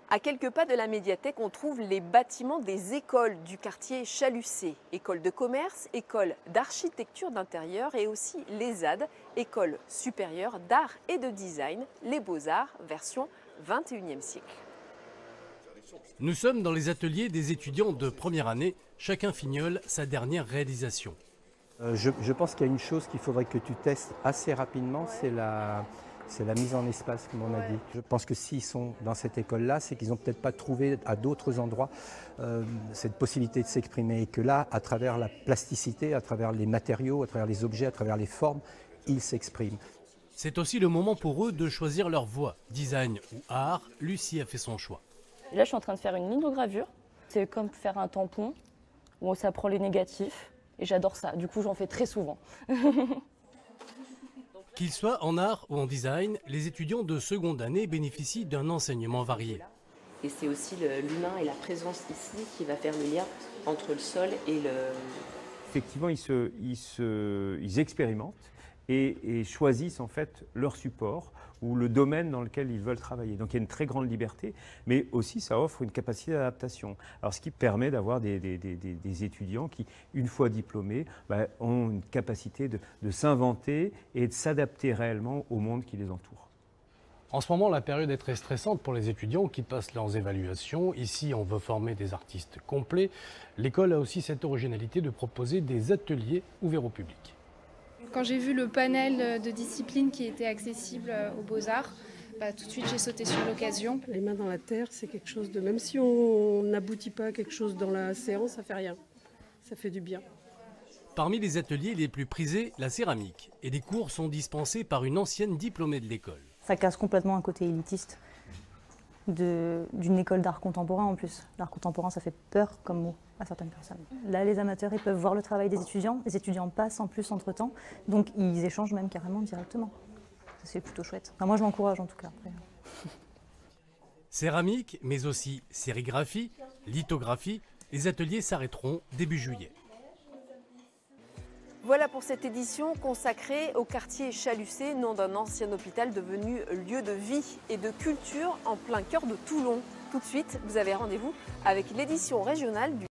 À quelques pas de la médiathèque, on trouve les bâtiments des écoles du quartier Chalucé. École de commerce, école d'architecture d'intérieur et aussi l'ESAD, école supérieure d'art et de design, les beaux-arts, version 21e siècle. Nous sommes dans les ateliers des étudiants de première année. Chacun fignole sa dernière réalisation. Je pense qu'il y a une chose qu'il faudrait que tu testes assez rapidement, c'est la mise en espace, comme on a dit. Je pense que s'ils sont dans cette école-là, c'est qu'ils n'ont peut-être pas trouvé à d'autres endroits cette possibilité de s'exprimer. Et que là, à travers la plasticité, à travers les matériaux, à travers les objets, à travers les formes, ils s'expriment. C'est aussi le moment pour eux de choisir leur voie. Design ou art, Lucie a fait son choix. Là, je suis en train de faire une lithogravure. C'est comme faire un tampon où ça prend les négatifs. Et j'adore ça. Du coup, j'en fais très souvent. Qu'ils soient en art ou en design, les étudiants de seconde année bénéficient d'un enseignement varié. Et c'est aussi l'humain et la présence ici qui va faire le lien entre le sol et le... Effectivement, ils expérimentent et choisissent en fait leur support ou le domaine dans lequel ils veulent travailler. Donc il y a une très grande liberté, mais aussi ça offre une capacité d'adaptation. Alors ce qui permet d'avoir des étudiants qui, une fois diplômés, ont une capacité de s'inventer et de s'adapter réellement au monde qui les entoure. En ce moment, la période est très stressante pour les étudiants qui passent leurs évaluations. Ici, on veut former des artistes complets. L'école a aussi cette originalité de proposer des ateliers ouverts au public. Quand j'ai vu le panel de disciplines qui était accessible aux Beaux-Arts, tout de suite j'ai sauté sur l'occasion. Les mains dans la terre, c'est quelque chose de... Même si on n'aboutit pas à quelque chose dans la séance, ça fait rien. Ça fait du bien. Parmi les ateliers les plus prisés, la céramique. Et des cours sont dispensés par une ancienne diplômée de l'école. Ça casse complètement un côté élitiste d'une école d'art contemporain en plus. L'art contemporain, ça fait peur comme mot à certaines personnes. Là, les amateurs, ils peuvent voir le travail des étudiants. Les étudiants passent en plus entre-temps, donc ils échangent même carrément directement. C'est plutôt chouette. Enfin, moi, je l'encourage en tout cas. Après. Céramique, mais aussi sérigraphie, lithographie. Les ateliers s'arrêteront début juillet. Voilà pour cette édition consacrée au quartier Chalucé, nom d'un ancien hôpital devenu lieu de vie et de culture en plein cœur de Toulon. Tout de suite, vous avez rendez-vous avec l'édition régionale du